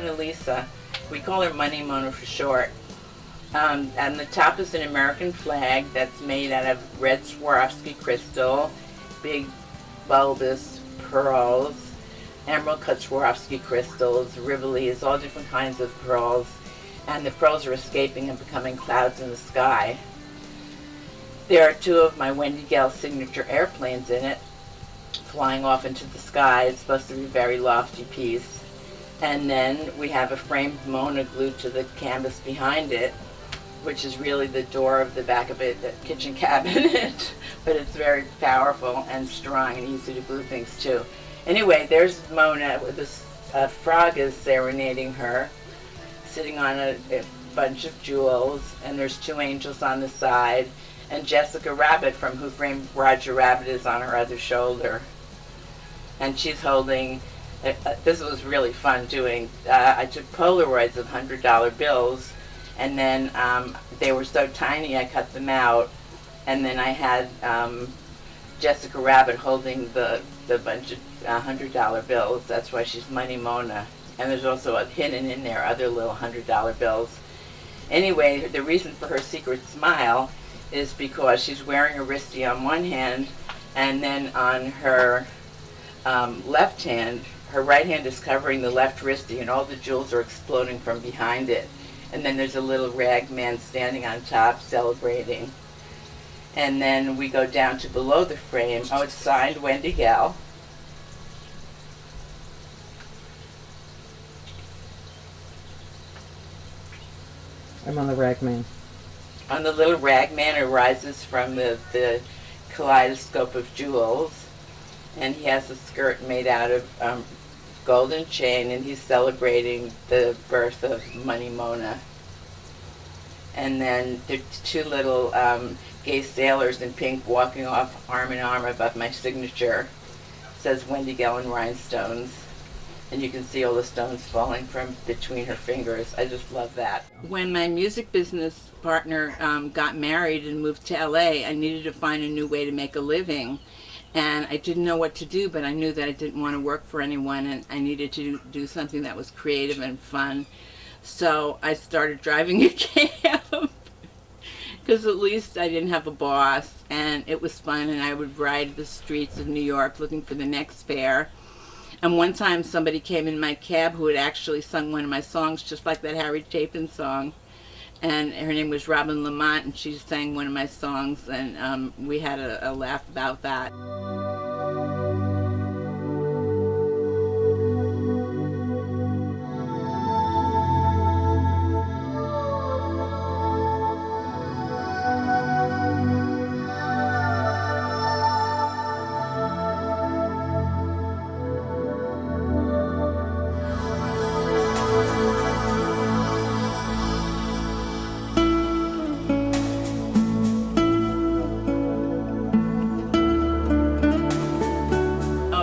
Mona Lisa. We call her Money Mona for short. And the top is an American flag that's made out of red Swarovski crystal, big bulbous pearls, emerald cut Swarovski crystals, rivolis, all different kinds of pearls. And the pearls are escaping and becoming clouds in the sky. There are two of my Wendy Gell signature airplanes in it, flying off into the sky. It's supposed to be a very lofty piece. And then we have a framed Mona glued to the canvas behind it, which is really the door of the back of it, the kitchen cabinet. But it's very powerful and strong and easy to glue things to. Anyway, there's Mona with this frog is serenading her, sitting on a bunch of jewels, and there's two angels on the side, and Jessica Rabbit from Who Framed Roger Rabbit is on her other shoulder. And she's holding, this was really fun doing, I took Polaroids of $100 bills, and then they were so tiny I cut them out, and then I had Jessica Rabbit holding the bunch of $100 bills. That's why she's Money Mona. And there's also hidden in there other little $100 bills. Anyway, the reason for her secret smile is because she's wearing a wristie on one hand, and then on her left hand, her right hand is covering the left wristie, and all the jewels are exploding from behind it. And then there's a little rag man standing on top celebrating. And then we go down to below the frame. Oh, it's signed Wendy Gell. I'm on the ragman. On the little ragman arises from the kaleidoscope of jewels, and he has a skirt made out of golden chain, and he's celebrating the birth of Money Mona. And then there are two little gay sailors in pink walking off arm in arm above my signature. It says Wendy Gell in rhinestones. And you can see all the stones falling from between her fingers. I just love that. When my music business partner got married and moved to LA, I needed to find a new way to make a living. And I didn't know what to do, but I knew that I didn't want to work for anyone, and I needed to do something that was creative and fun. So I started driving a cab, because at least I didn't have a boss, and it was fun, and I would ride the streets of New York looking for the next fare. And one time somebody came in my cab who had actually sung one of my songs, just like that Harry Chapin song. And her name was Robin Lamont, and she sang one of my songs, and we had a laugh about that.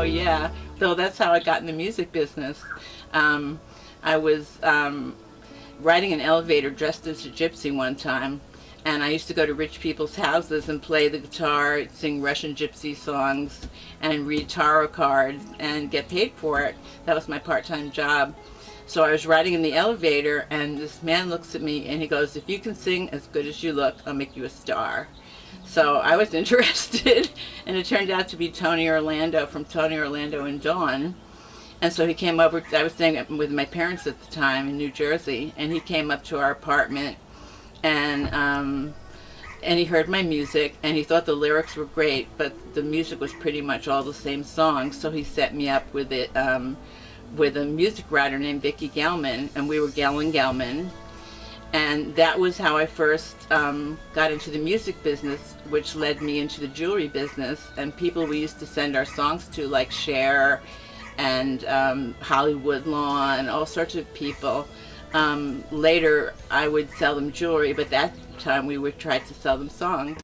Yeah, so that's how I got in the music business. I was riding an elevator dressed as a gypsy one time, and I used to go to rich people's houses and play the guitar, sing Russian gypsy songs, and read tarot cards and get paid for it. That was my part-time job. So I was riding in the elevator, and this man looks at me and he goes, "If you can sing as good as you look, I'll make you a star." So I was interested, and it turned out to be Tony Orlando from Tony Orlando and Dawn. And so he came over. I was staying with my parents at the time in New Jersey, and he came up to our apartment, and he heard my music, and he thought the lyrics were great, but the music was pretty much all the same song. So he set me up with it with a music writer named Vicki Gelman, and we were Gell and Gelman. And that was how I first got into the music business, which led me into the jewelry business. And people we used to send our songs to, like Cher and Hollywood Law and all sorts of people. Later, I would sell them jewelry, but that time we would try to sell them songs.